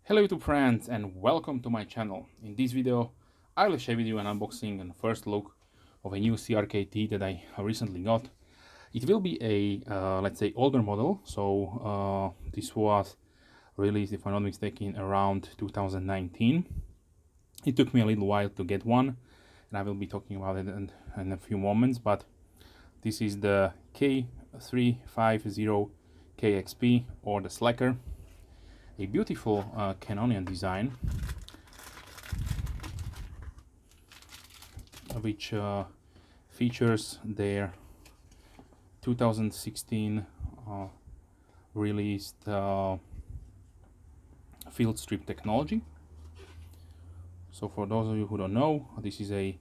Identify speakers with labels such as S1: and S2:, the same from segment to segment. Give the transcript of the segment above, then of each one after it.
S1: Hello YouTube friends and welcome to my channel. In this video I will share with you an unboxing and first look of a new CRKT that I recently got. It will be a let's say older model, so this was released, if I'm not mistaken, around 2019. It took me a little while to get one and I will be talking about it in a few moments, but this is the K350KXP or the Slacker. A beautiful Canonian design, which features their 2016 released field strip technology. So for those of you who don't know, this is a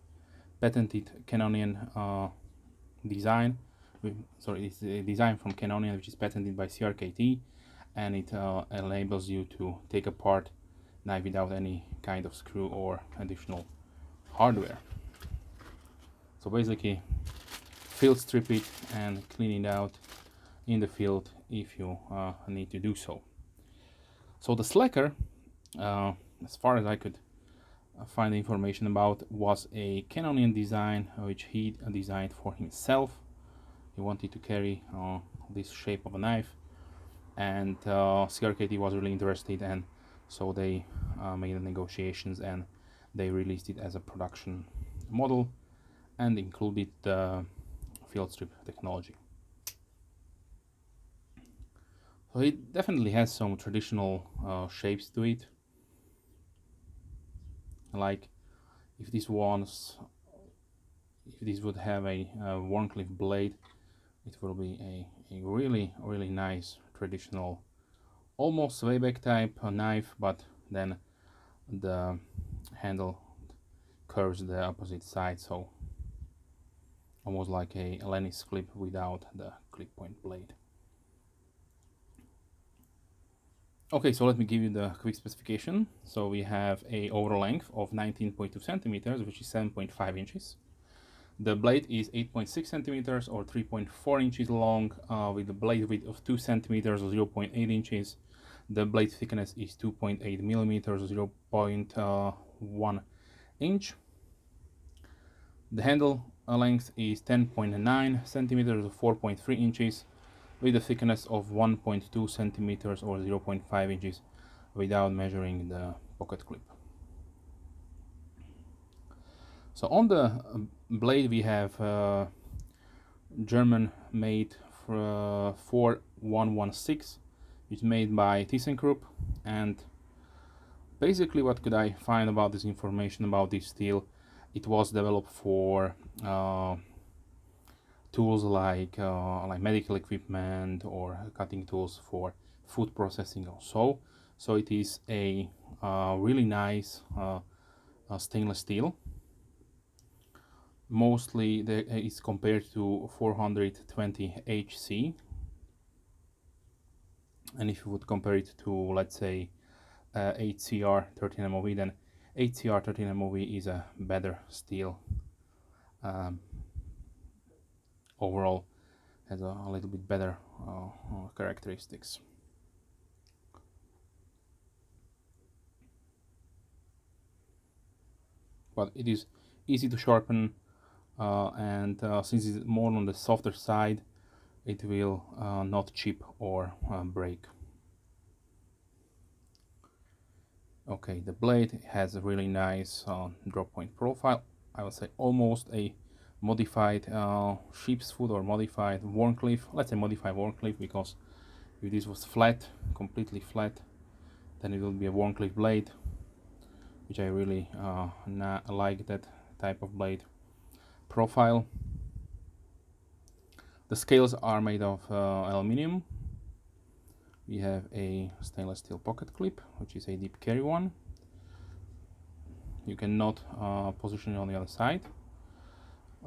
S1: patented Canonian design. It's a design from Canonian which is patented by CRKT, and it enables you to take apart knife without any kind of screw or additional hardware. So basically field strip it and clean it out in the field if you need to do so. So the Slacker, as far as I could find the information about, was a Canonian design which he designed for himself. He wanted to carry this shape of a knife, and CRKT was really interested, and so they made the negotiations and they released it as a production model and included the field strip technology. So it definitely has some traditional shapes to it, like if this would have a Warncliffe blade, it will be a really nice traditional, almost swayback type knife, but then the handle curves the opposite side, so almost like a Lennis clip without the clip point blade. Okay, so let me give you the quick specification. So we have a overall length of 19.2 centimeters, which is 7.5 inches. The blade is 8.6 centimeters or 3.4 inches long, with a blade width of 2 centimeters or 0.8 inches. The blade thickness is 2.8 millimeters or 0.1 inch. The handle length is 10.9 centimeters or 4.3 inches, with a thickness of 1.2 centimeters or 0.5 inches without measuring the pocket clip. So on the blade we have German made 4116, which is made by ThyssenKrupp. And basically what could I find about this information about this steel? It was developed for tools like medical equipment or cutting tools for food processing or so. So it is a really nice stainless steel. Mostly it's compared to 420 HC, and if you would compare it to, let's say, 8CR 13 MOV, then 8CR 13 MOV is a better steel. Overall has a little bit better characteristics. But it is easy to sharpen, and since it's more on the softer side, it will not chip or break. Okay, the blade has a really nice drop point profile. I would say almost a modified sheep's foot or modified Warncliffe. Let's say modified Warncliffe, because if this was flat, completely flat, then it will be a Warncliffe blade, which I really like that type of blade profile. The scales are made of aluminium. We have a stainless steel pocket clip, which is a deep carry one. You cannot position it on the other side.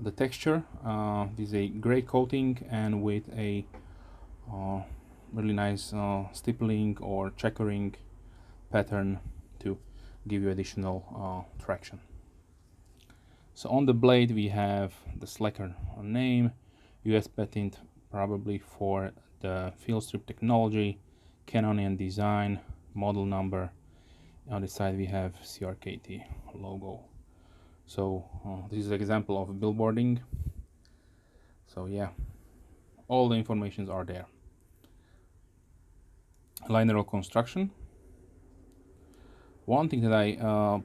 S1: The texture is a gray coating and with a really nice stippling or checkering pattern to give you additional traction. So on the blade we have the Slacker name, US patent probably for the field strip technology, Canonian design, model number, On this side we have CRKT logo. So this is an example of billboarding. So yeah, all the informations are there. Liner construction. One thing that I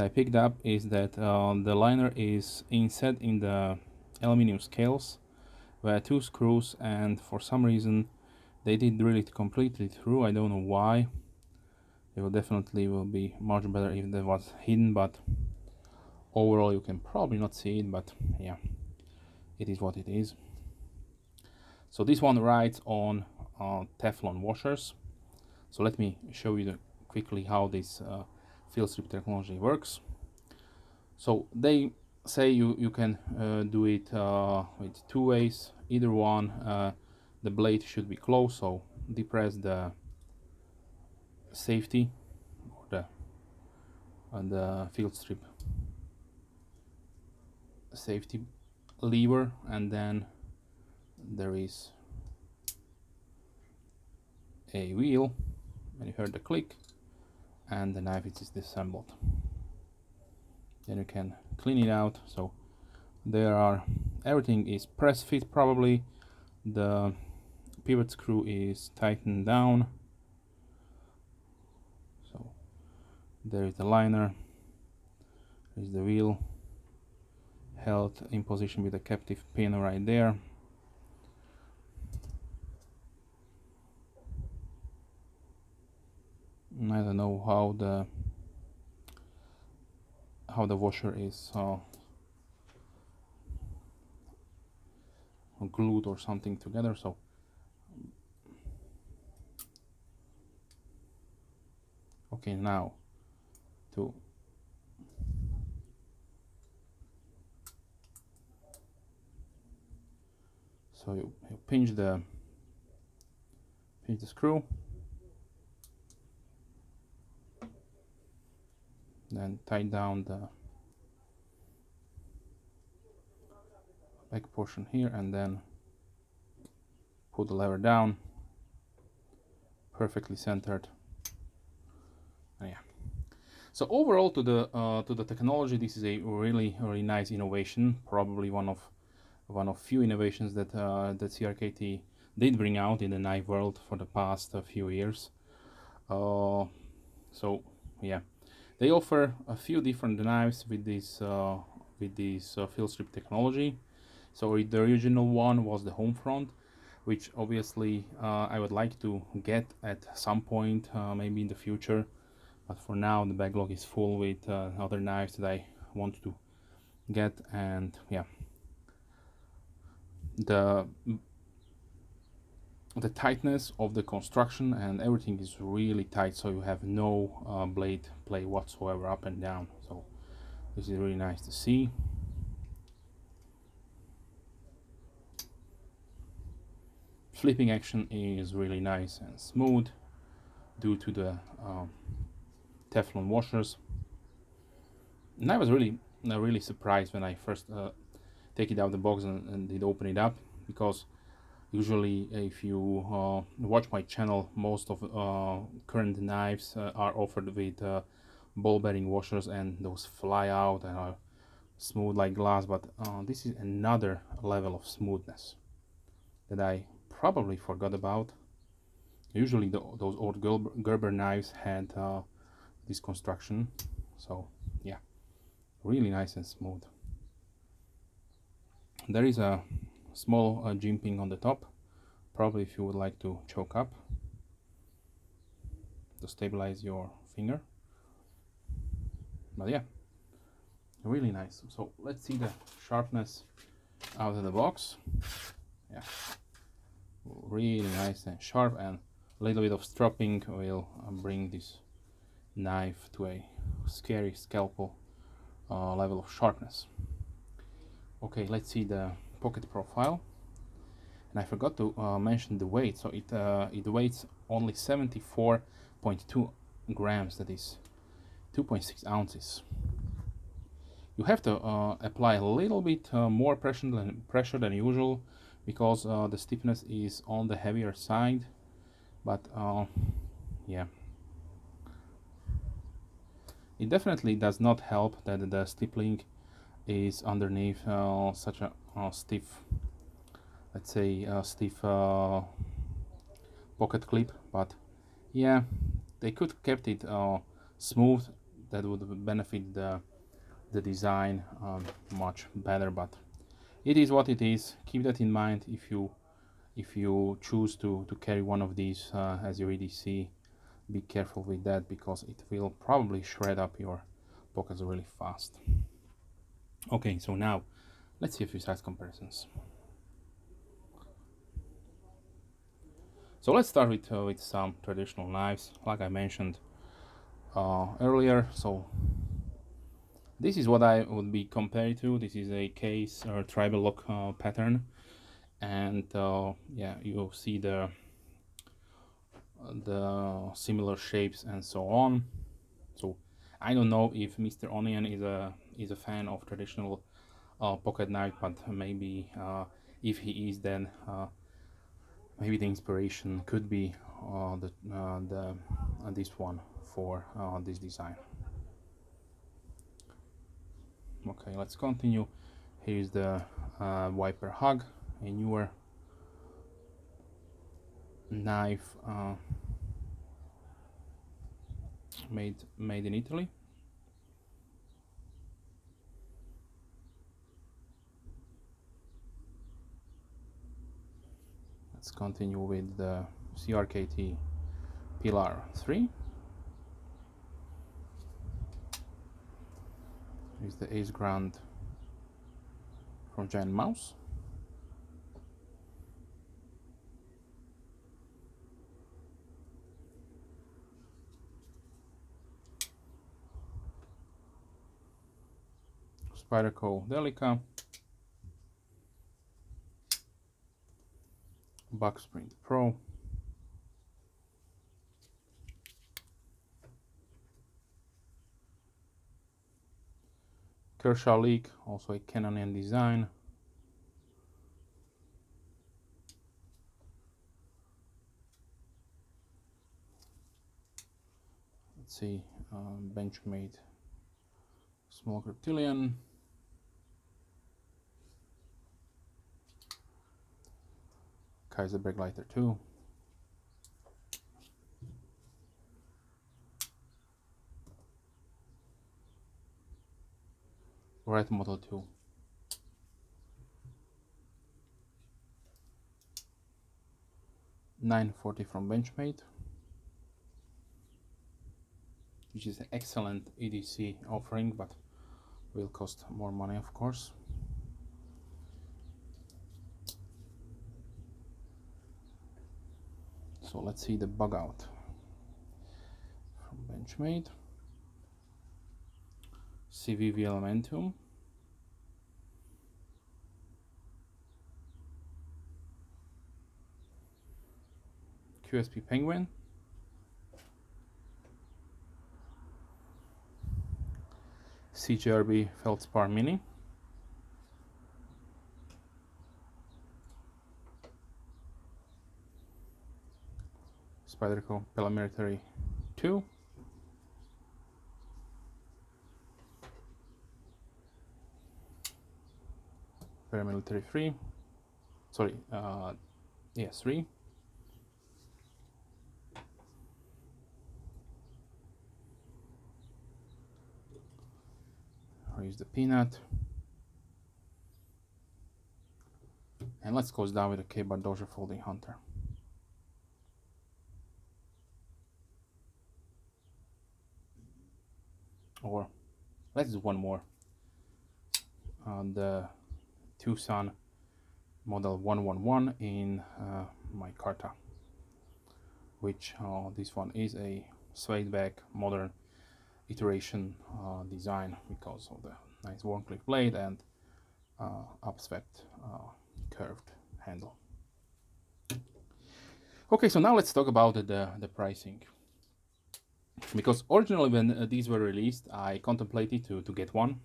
S1: picked up is that the liner is inset in the aluminum scales where 2 screws, and for some reason they did drill it completely through. I don't know why. It will definitely be much better if that was hidden, but overall you can probably not see it, but yeah, it is what it is. So this one rides on Teflon washers. So let me show you quickly how this field strip technology works. So they say you can do it with 2 ways. Either one, the blade should be closed, so depress the safety or the field strip safety lever, and then there is a wheel when you heard the click, and the knife is disassembled. Then you can clean it out. So everything is press fit. Probably the pivot screw is tightened down. So there is the liner, there is the wheel held in position with a captive pin right there. I don't know how the washer is glued or something together. So okay, now you pinch the screw, then tie down the back portion here, and then put the lever down, perfectly centered. And yeah. So overall, to the technology, this is a really nice innovation. Probably one of few innovations that that CRKT did bring out in the knife world for the past few years. So yeah, they offer a few different knives with this field strip technology. So the original one was the home front, which obviously I would like to get at some point, maybe in the future. But for now, the backlog is full with other knives that I want to get, and yeah, the tightness of the construction and everything is really tight, so you have no blade play whatsoever up and down. So this is really nice to see. Flipping action is really nice and smooth due to the Teflon washers. And I was really surprised when I first take it out of the box and did open it up, because usually if you watch my channel, most of current knives are offered with ball bearing washers, and those fly out and are smooth like glass, but this is another level of smoothness that I probably forgot about. Usually those old Gerber knives had this construction, so yeah, really nice and smooth. There is a small jimping on the top, probably if you would like to choke up to stabilize your finger. But yeah, really nice. So let's see the sharpness out of the box. Yeah, really nice and sharp, and a little bit of stropping will bring this knife to a scary scalpel level of sharpness. Okay, let's see the pocket profile. And I forgot to mention the weight. So it weighs only 74.2 grams, that is 2.6 ounces. You have to apply a little bit more pressure than usual, because the stiffness is on the heavier side. But yeah, It definitely does not help that the stippling is underneath such a stiff, let's say stiff pocket clip, but yeah, they could kept it smooth. That would benefit the design much better, but it is what it is. Keep that in mind if you choose to carry one of these as your EDC. Be careful with that, because it will probably shred up your pockets really fast. Okay, so now let's see a few size comparisons. So let's start with some traditional knives, like I mentioned earlier. So this is what I would be compared to. This is a case or tribal lock pattern, and yeah, you'll see the similar shapes and so on. So I don't know if Mr. Onion is a fan of traditional pocket knife, but maybe if he is, then maybe the inspiration could be this one for this design. Okay, let's continue. Here's the Viper Hug, a newer knife made in Italy. Let's continue with the CRKT Pillar 3. Here's the Ace Grand from Giant Mouse. Spyderco Delica. Bucksprint Pro. Kershaw Leak, also a Canonian design. Let's see, Benchmade Small Reptilian. Kaiser Bergleiter 2. Red Model 2. $940 from Benchmade, which is an excellent EDC offering, but will cost more money, of course. So let's see the Bug Out from Benchmade. CVV Elementum. QSP Penguin. CJRB Feldspar Mini. Spyderco Paramilitary 2. Paramilitary 3. Sorry, yeah, 3. Here's the Peanut. And let's close down with the K-Bar Dozier Folding Hunter. Or let's do one more. The Tucson model 111 in micarta, which this one is a suede back modern iteration design because of the nice worn clip blade and upswept curved handle. Okay, so now let's talk about the pricing. Because originally when these were released, I contemplated to get one.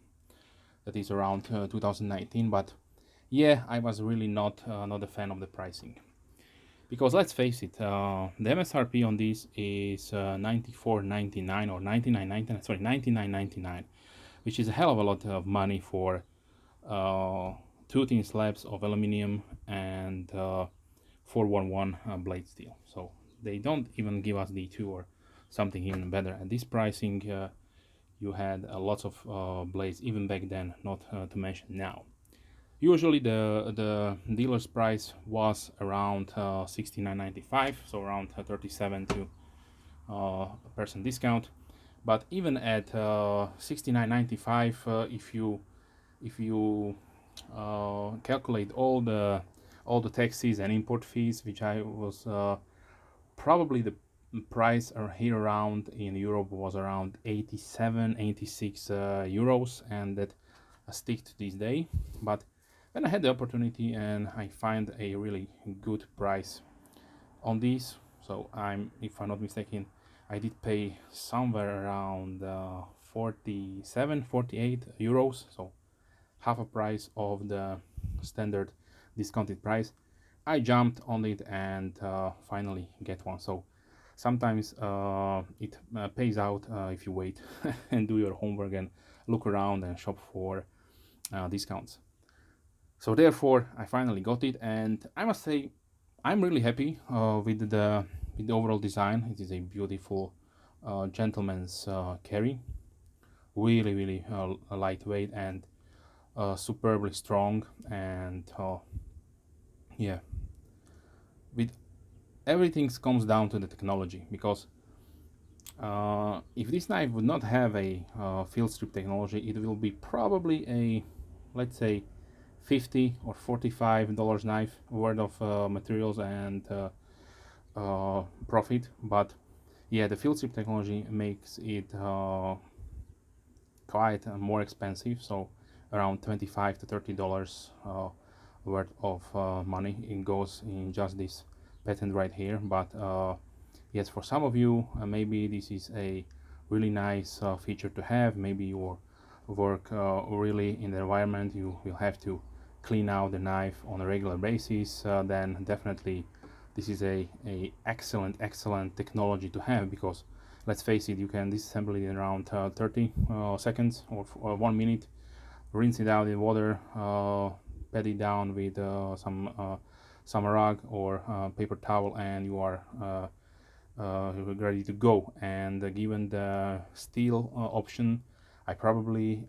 S1: That is around 2019, but yeah, I was really not a fan of the pricing. Because let's face it, the MSRP on this is 94.99 or 99.99, sorry, 99.99, which is a hell of a lot of money for two thin slabs of aluminum and 411 blade steel. So they don't even give us D2 or something even better. At this pricing, you had lots of blades even back then, not to mention now. Usually the dealer's price was around 69.95, so around 37 to percent discount. But even at 69.95, if you calculate all the taxes and import fees, which I was probably the price here around in Europe was around 87, 86 euros, and that stick to this day. But when I had the opportunity and I find a really good price on these, so if I'm not mistaken, I did pay somewhere around 47, 48 euros, so half a price of the standard discounted price. I jumped on it and finally get one. So sometimes it pays out if you wait and do your homework and look around and shop for discounts. So therefore I finally got it, and I must say I'm really happy with the overall design. It is a beautiful gentleman's carry, really lightweight and superbly strong, and yeah, with everything comes down to the technology, because if this knife would not have a field strip technology, it will be probably a, let's say, $50 or $45 knife worth of materials and profit. But yeah, the field strip technology makes it quite more expensive, so around $25 to $30 worth of money it goes in just this patent right here. But yes, for some of you maybe this is a really nice feature to have. Maybe you work really in the environment, you will have to clean out the knife on a regular basis, then definitely this is a excellent technology to have, because let's face it, you can disassemble it in around 30 seconds or 1 minute, rinse it out in water, pat it down with some rag or paper towel, and you are ready to go. And given the steel option, I probably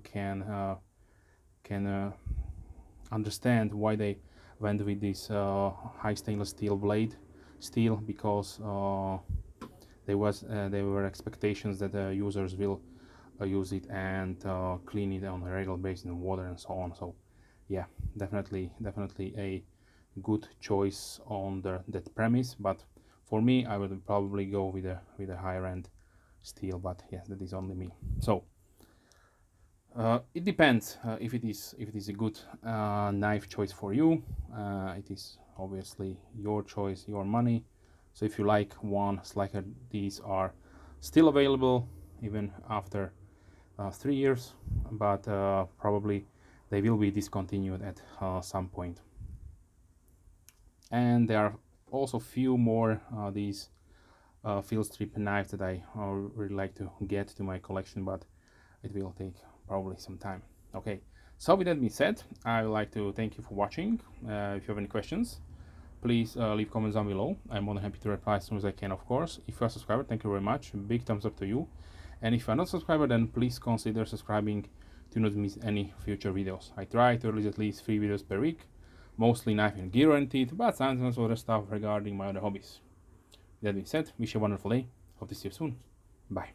S1: can understand why they went with this high stainless steel blade steel, because there were expectations that the users will use it and clean it on a regular basis in water and so on. So yeah, definitely a good choice on that premise. But for me, I would probably go with a higher end steel, but yes, that is only me. So it depends if it is a good knife choice for you. It is obviously your choice, your money. So if you like one, like these are still available even after 3 years, but probably they will be discontinued at some point. And there are also few more these field strip knives that I really like to get to my collection, but it will take probably some time. Okay, so with that being said, I would like to thank you for watching. If you have any questions, please leave comments down below. I'm more than happy to reply as soon as I can, of course. If you're a subscriber, thank you very much. Big thumbs up to you. And if you're not a subscriber, then please consider subscribing to not miss any future videos. I try to release at least 3 videos per week, mostly knife and gear oriented, but sometimes other stuff regarding my other hobbies. That being said, wish you a wonderful day. Hope to see you soon. Bye.